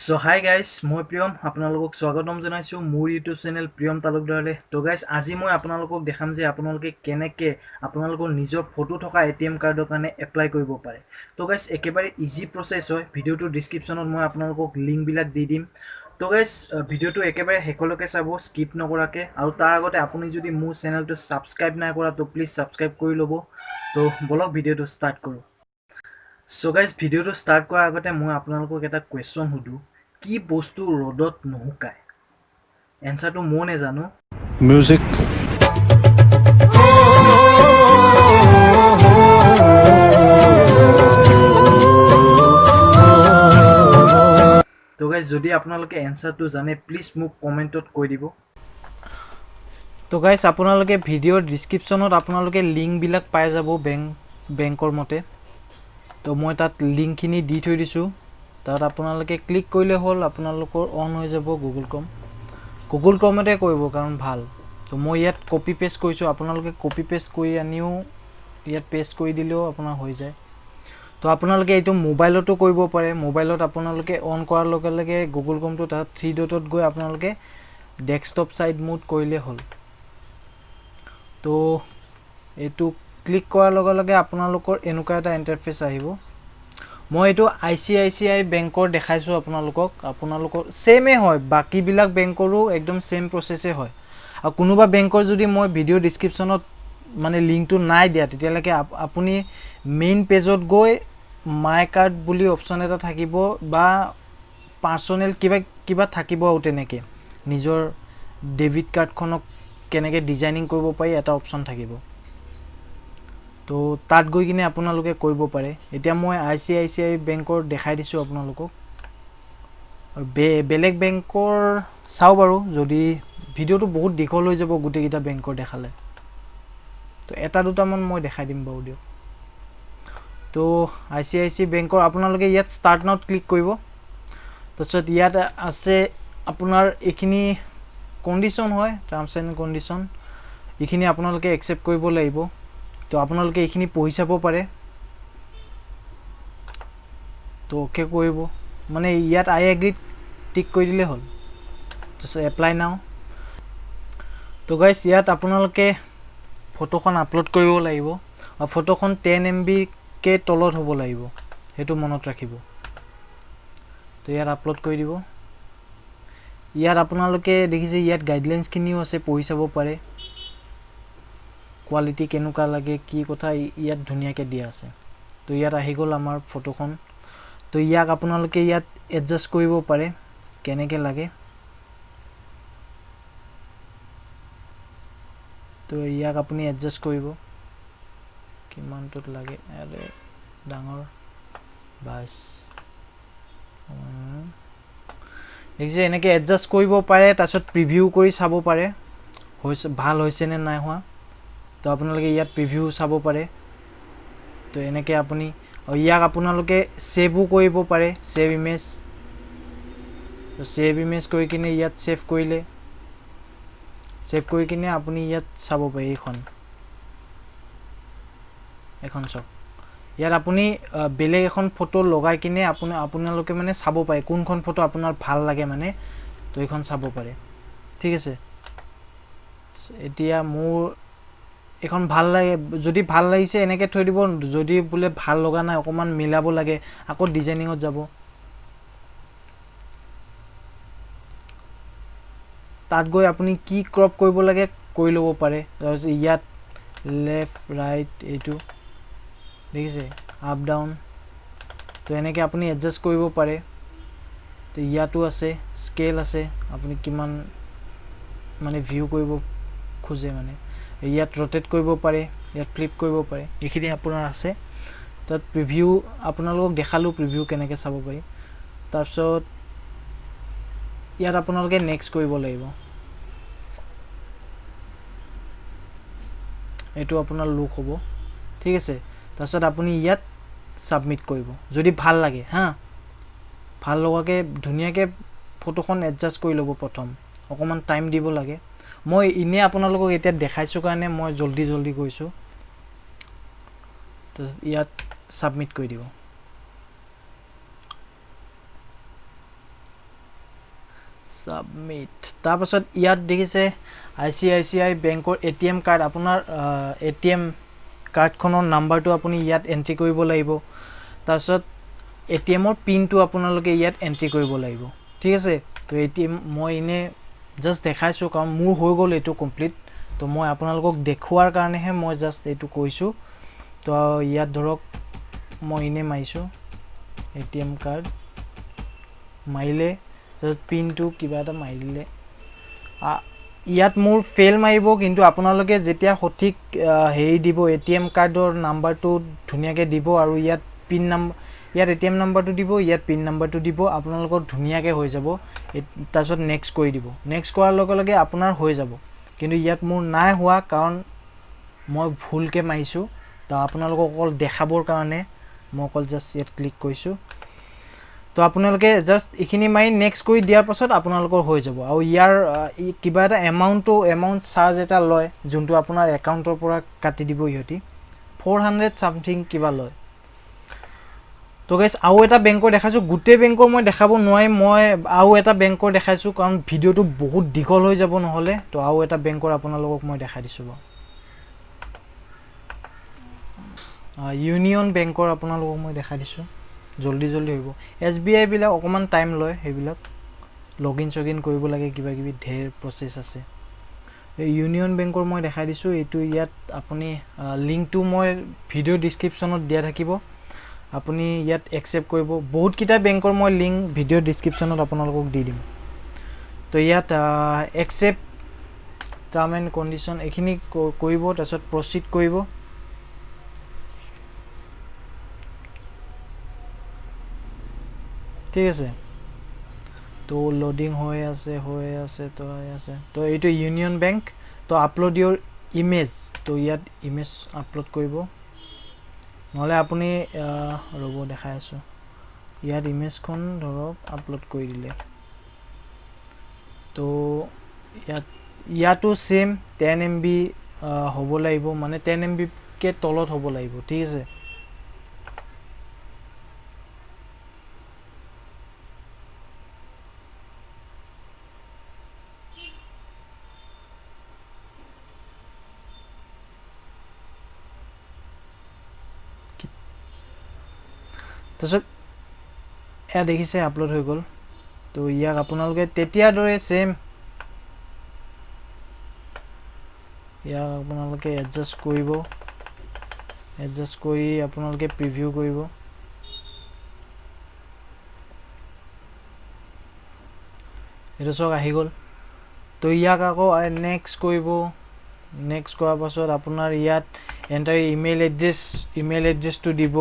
So hi guys মই প্ৰিয়ম আপোনালোকক স্বাগতম জনাইছোঁ মোৰ ইউটিউব চেনেল প্ৰিয়ম তালুকদাৰলৈ। তো গাইজ আজি মই আপোনালোকক দেখাম যে আপোনালোকে কেনেকৈ আপোনালোকৰ নিজৰ ফটো থকা ATM কাৰ্ডৰ কাৰণে এপ্লাই কৰিব পাৰে। তো গাইজ একেবাৰে ইজি প্ৰচেছ হয়। ভিডিঅ'টোৰ ডিছক্ৰিপশ্যনত মই আপোনালোকক লিংকবিলাক দি দিম। তো গাইজ ভিডিঅ'টো একেবাৰে শেষলৈকে চাব স্কিপ নকৰাকৈ, আৰু তাৰ আগতে আপুনি যদি মোৰ চেনেলটো ছাবস্ক্ৰাইব নাই কৰা তো প্লিজ ছাবস্ক্ৰাইব কৰি ল'ব। তো বলক ভিডিঅ'টো ষ্টাৰ্ট কৰোঁ। সো গাইজ ভিডিঅ'টো ষ্টাৰ্ট কৰাৰ আগতে মই আপোনালোকক এটা কুৱেশ্যন সুধোঁ, কি বস্তু ৰ'দত নুশুকায়? এনচাৰটো মই নেজানো। Music. তো গাইজ যদি আপোনালোকে এনচাৰটো জানে প্লিজ মোক কমেণ্টত কৈ দিব। তো গাইজ আপোনালোকে ভিডিঅ'ৰ ডিছক্ৰিপশ্যনত আপোনালোকে লিংকবিলাক পাই যাব বেংকৰ মতে। তো মই তাত লিংকখিনি দি থৈ দিছোঁ, তাত আপোনালোকে ক্লিক কৰিলে হ'ল, আপোনালোকৰ অন হৈ যাব গুগল ক্ৰমতে কৰিব কাৰণ ভাল। তো মই ইয়াত কপি পেষ্ট কৰিছোঁ, আপোনালোকে কপি পেষ্ট কৰি আনিও ইয়াত পেষ্ট কৰি দিলেও আপোনাৰ হৈ যায়। তো আপোনালোকে এইটো মোবাইলতো কৰিব পাৰে। মোবাইলত আপোনালোকে অন কৰাৰ লগে লগে গুগল ক্ৰমটো তাত 3 ডটত গৈ আপোনালোকে ডেস্কটপ ছাইড মোড কৰিলে হ'ল। তো এইটো ক্লিক কৰাৰ লগে লগে আপোনালোকৰ এনেকুৱা এটা ইণ্টাৰফেচ আহিব। মই এইটো ICICI বেংকৰ দেখাইছোঁ আপোনালোকৰ ছেমেই হয়, বাকীবিলাক বেংকৰো একদম ছেম প্ৰচেছে হয়। আৰু কোনোবা বেংকৰ যদি মই ভিডিঅ' ডিছক্ৰিপশ্যনত মানে লিংকটো নাই দিয়া, তেতিয়ালৈকে আপুনি মেইন পেজত গৈ মাই কাৰ্ড বুলি অপশ্যন এটা থাকিব, বা পাৰ্চনেল কিবা থাকিব, আৰু তেনেকৈ নিজৰ ডেবিট কাৰ্ডখনক কেনেকৈ ডিজাইনিং কৰিব পাৰি এটা অপশ্যন থাকিব। তো তাত গৈ কিনে আপোনালোকে কৰিব পাৰে। এতিয়া মই ICICI বেংকৰ দেখাই দিছোঁ আপোনালোকক, আৰু বেলেগ বেংকৰ চাওঁ বাৰু, যদি ভিডিঅ'টো বহুত দীঘল হৈ যাব গোটেইকেইটা বেংকৰ দেখালে। তো এটা দুটামান মই দেখাই দিম বাৰু দিয়ক। তো ICICI বেংকৰ আপোনালোকে ইয়াত ষ্টাৰ্ট নাওত ক্লিক কৰিব। তাৰপিছত ইয়াত আছে আপোনাৰ এইখিনি কণ্ডিশ্যন হয়, টাৰ্মছ এণ্ড কণ্ডিশ্যন, এইখিনি আপোনালোকে একচেপ্ট কৰিব লাগিব। তো আপোনালোকে এইখিনি পঢ়ি চাব পাৰে। তো অ'কে কৰিব, মানে ইয়াত আই এগ্ৰীত টিক কৰি দিলে হ'ল। তাৰপিছত এপ্লাই নাও। তো গাইজ ইয়াত আপোনালোকে ফটোখন আপলোড কৰিব লাগিব, আৰু ফটোখন 10 MBকে তলত হ'ব লাগিব, সেইটো মনত ৰাখিব। তো ইয়াত আপলোড কৰি দিব। ইয়াত আপোনালোকে দেখিছে ইয়াত গাইডলাইনছখিনিও আছে, পঢ়ি চাব পাৰে। কোৱালিটি কেনেকুৱা লাগে, কি কথা ইয়াত ধুনীয়াকৈ দিয়া আছে। তো ইয়াত আহি গ'ল আমাৰ ফটোখন। তো ইয়াক আপোনালোকে ইয়াত এডজাষ্ট কৰিব পাৰে কেনেকৈ লাগে। তো ইয়াক আপুনি এডজাষ্ট কৰিব কিমানটোত লাগে, ডাঙৰ বাছ দেখিছে, এনেকৈ এডজাষ্ট কৰিব পাৰে। তাৰপিছত প্ৰিভিউ কৰি চাব পাৰে ভাল হৈছে নে নাই হোৱা। তো আপোনালোকে ইয়াত প্ৰিভিউ চাব পাৰে। তো এনেকৈ আপুনি ইয়াক আপোনালোকে ছেভো কৰিব পাৰে, ছেভ ইমেজ। তো ছেভ ইমেজ কৰি কিনে ইয়াত ছেভ কৰিলে, ছেভ কৰি কিনে আপুনি ইয়াত চাব পাৰে। এখন চাওক, ইয়াত আপুনি বেলেগ এখন ফটো লগাই কিনে আপোনালোকে মানে চাব পাৰে কোনখন ফটো আপোনাৰ ভাল লাগে মানে। তো এইখন চাব পাৰে, ঠিক আছে। এতিয়া মোৰ এইখন ভাল লাগে, যদি ভাল লাগিছে এনেকৈ থৈ দিব। যদি বোলে ভাল লগা নাই, অকণমান মিলাব লাগে, আকৌ ডিজাইনিঙত যাব। তাত গৈ আপুনি কি ক্ৰপ কৰিব লাগে কৰি ল'ব পাৰে। তাৰপিছত ইয়াত লেফ্ট ৰাইট এইটো দেখিছে, আপ ডাউন। তো এনেকৈ আপুনি এডজাষ্ট কৰিব পাৰে। তো ইয়াতো আছে স্কেল আছে, আপুনি কিমান মানে ভিউ কৰিব খোজে মানে। ইয়াত ৰটেট কৰিব পাৰে, ইয়াত ফ্লিপ কৰিব পাৰে, এইখিনি আপোনাৰ আছে। তাত প্ৰিভিউ আপোনালোকক দেখালোঁ, প্ৰিভিউ কেনেকৈ চাব পাৰি। তাৰপিছত ইয়াত আপোনালোকে নেক্সট কৰিব লাগিব। এইটো আপোনাৰ লুক হ'ব, ঠিক আছে। তাৰপিছত আপুনি ইয়াত ছাবমিট কৰিব যদি ভাল লাগে। ভাল লগাকৈ ধুনীয়াকৈ ফটোখন এডজাষ্ট কৰি ল'ব। প্ৰথম অকণমান টাইম দিব লাগে। মই এনেই আপোনালোকক এতিয়া দেখাইছোঁ কাৰণে মই জল্দি কৈছোঁ। তো ইয়াত ছাবমিট কৰি দিব। সাবমিট তাৰপাছত ইয়াত দেখিছে ICICI বেংকৰ ATM কাৰ্ড আপোনাৰ ATM কাৰ্ডখনৰ নাম্বাৰটো আপুনি ইয়াত এন্ট্ৰি কৰিব লাগিব তাৰপাছত ATMৰ পিনটো আপোনালোকে ইয়াত এন্ট্ৰি কৰিব লাগিব ঠিক আছে তো ATM মই ইনে জাস্ট দেখাইছো কাৰণ মোৰ হৈ গ'ল এটো কমপ্লিট তো মই আপোনালোকক দেখুৱাৰ কাৰণেহে মই জাস্ট এটো কৈছো তো ইয়াত ধৰক মই ইনে মাইছো ATM কাৰ্ড মাইলে জাস্ট পিনটো কিবা এটা মাইলে ইয়াত মোৰ ফেল মাৰিব কিন্তু আপোনালোকে যেতিয়া সঠিক হেৰি দিব ATM কাৰ্ডৰ নাম্বাৰটো ধুনিয়াকে দিব আৰু ইয়াত পিন নাম্বাৰ ইয়াত ATM নাম্বাৰটো দিব ইয়াত পিন নাম্বাৰটো দিব আপোনালোকৰ ধুনিয়াকে হৈ যাব তাৰছত নেক্সট কৰি দিব নেক্সট কৰাৰ লগে লগে আপোনাৰ হৈ যাব কিন্তু ইয়াত মোৰ নাই হোৱা কাৰণ মই ভুলকে মাইছো তো আপোনালোকক অকল দেখাবৰ কাৰণে মই অকল জাস্ট ইয়াত ক্লিক কৰিছো তো আপোনালোকে জাস্ট ইখিনি মাই নেক্সট কৰি দিয়াৰ পাছত আপোনালোকৰ হৈ যাব আৰু ইয়াৰ কিবা এটা এমাউন্ট চাৰ্জ এটা লয় যোনটো আপোনাৰ একাউন্টৰ পৰা কাটি দিব ইহতি 400 সামথিং কিবা লয় তো গাইস আৰু এটা বেংকৰ দেখাইছো গুটে বেংকৰ মই দেখাব নোৱাৰিম মই আৰু এটা বেংকৰ দেখাইছো কাৰণ ভিডিওটো বহুত দীঘল হৈ যাব নহলে তো আৰু এটা বেংকৰ আপোনালোকক মই দেখাই দিছো ইউনিয়ন বেংকৰ আপোনালোকক মই দেখাই দিছো জলদি হইব SBI বিলাক অকমান টাইম লয় হেবিলাক লগইন কৰিব লাগে কিবা কিবি ঢেৰ প্ৰসেস আছে এই ইউনিয়ন বেংকৰ মই দেখাই দিছো এটো ইয়াত আপুনি লিংকটো মই ভিডিও ডেসক্ৰিপচনত দিয়া থাকিব আপুনি ইয়াত একসেপ্ট কৰিব বহুত কিটা বেংকৰ মই লিংক ভিডিও ডেসক্ৰিপচনত আপোনালোকক দি দিম তো ইয়াত একসেপ্ট টাৰ্ম এন্ড কন্ডিশন এখিনি কৰিব তাৰছত প্ৰসিড কৰিব ঠিক আছে তো লোডিং হৈ আছে তো এইটো ইউনিয়ন বেংক তো আপলোড ইওর ইমেজ তো ইয়াত ইমেজ আপলোড কৰিব নহলে আপুনি ৰব দেখাই আছো ইয়াত ইমেজখন ধৰক আপলোড কৰি দিলে তো ইয়াতো সেম 10 MB হ'ব লাগিব মানে 10 MB কে তলত হ'ব লাগিব ঠিক আছে তাৰছত এয়া দেখিছে আপলোড হৈ গল তো ইয়াক আপোনালোকে তেতিয়া দৰে সেম ইয়াক আপোনালোকে এডজাস্ট কৰি আপোনালোকে প্ৰিভিউ কৰিব এটা সক আহি গল তো ইয়াক আকৌ নেক্সট কৰিব নেক্সট কৰাৰ পাছত আপোনাৰ ইয়াত এন্টাৰ ইমেইল এড্ৰেছটো দিব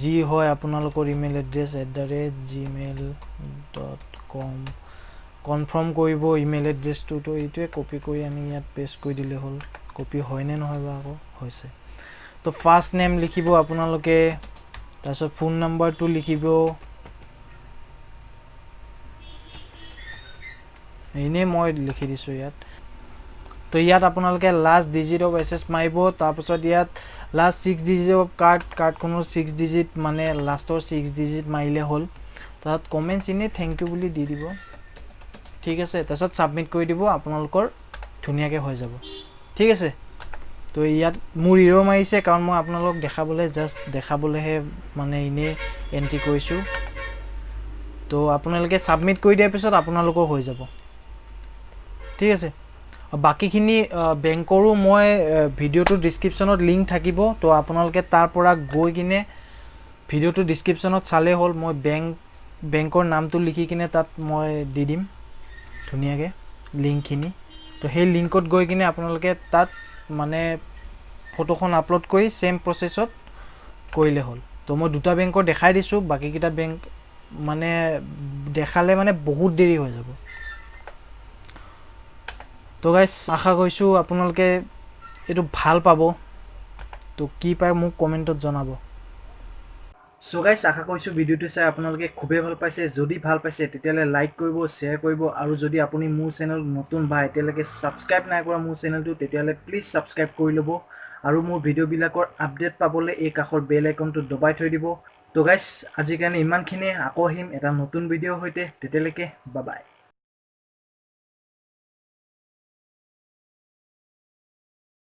জি হয় আপোনালোকৰ ইমেইল এড্ৰেছ @gmail.com কনফাৰ্ম কৰিব ইমেইল এড্ৰেছটো তো এইটোৱে কপি কৰি আমি ইয়াত পেস্ট কৰি দিলে হল কপি হয় নে নহয় বা আকৌ হৈছে তো ফার্স্ট নেম লিখিব আপোনালোকে তাৰছত ফোন নাম্বাৰটো লিখিব এনে মই লিখি দিছো ইয়াত তো ইয়াত আপোনালোকে লাষ্ট ডিজিট অফ এসএস মাৰিব তাৰপিছত ইয়াত লাষ্ট 6 ডিজিট অফ কাৰ্ডখনৰ 6 ডিজিট মানে লাষ্টৰ 6 ডিজিট মাৰিলে হল তাত কমেন্টস ইনে থ্যাংক ইউ বুলি দি দিব ঠিক আছে তাৰছত সাবমিট কৰি দিব আপোনালোকৰ ধুনিয়াকে হৈ যাব ঠিক আছে তো ইয়াত মোৰ ইৰৰ মাৰিছে কাৰণ মই আপোনালোক দেখাবলৈ জাস্ট দেখাবলৈহে মানে ইনে এন্ট্ৰি কৰিছো তো আপোনালোকে সাবমিট কৰি দিয়াৰ পিছত আপোনালোকৰ হৈ যাব ঠিক আছে বাকিখিনি বেংকৰো মই ভিডিওটো ডেসক্ৰিপচনত লিংক থাকিব তো আপোনালোকে তাৰ পৰা গৈ কিনে ভিডিওটো ডেসক্ৰিপচনত চালে হল মই বেংকৰ নামটো লিখি কিনে তাত মই দি দিম ধুনিয়াকে লিংকখিনি তো সেই লিংকত গৈ কিনে আপোনালোকে তাত মানে ফটোখন আপলোড কৰি সেম প্ৰসেছত কৰিলে হল তো মই দুটা বেংকৰ দেখাই দিছো বাকি কিটা বেংক মানে দেখালে মানে বহুত দেৰি হৈ যাব তো গাইস আশা কৰিছো আপোনালোকে এটো ভাল পাব তো কি পায় মোক কমেন্টত জনাব সো গাইস আশা কৰিছো ভিডিওটো চাই আপোনালোকে খুবেই ভাল পাইছে যদি ভাল পাইছে তেতিয়ালে লাইক কৰিব শেয়াৰ কৰিব আৰু যদি আপুনি মোৰ চেনেল নতুন বা এতিয়ালৈকে সাবস্ক্ৰাইব নাই কৰা মোৰ চেনেলটো তেতিয়ালে প্লিজ সাবস্ক্ৰাইব কৰি লব আৰু মোৰ ভিডিও বিলাকৰ আপডেট পাবলৈ এই কাখৰ বেল আইকনটো দবাই থৈ দিব তো গাইস আজি কাৰণে ইমানখিনি আকৌ আহিম এটা নতুন ভিডিও হৈতে তেতিয়ালৈকে বাই বাই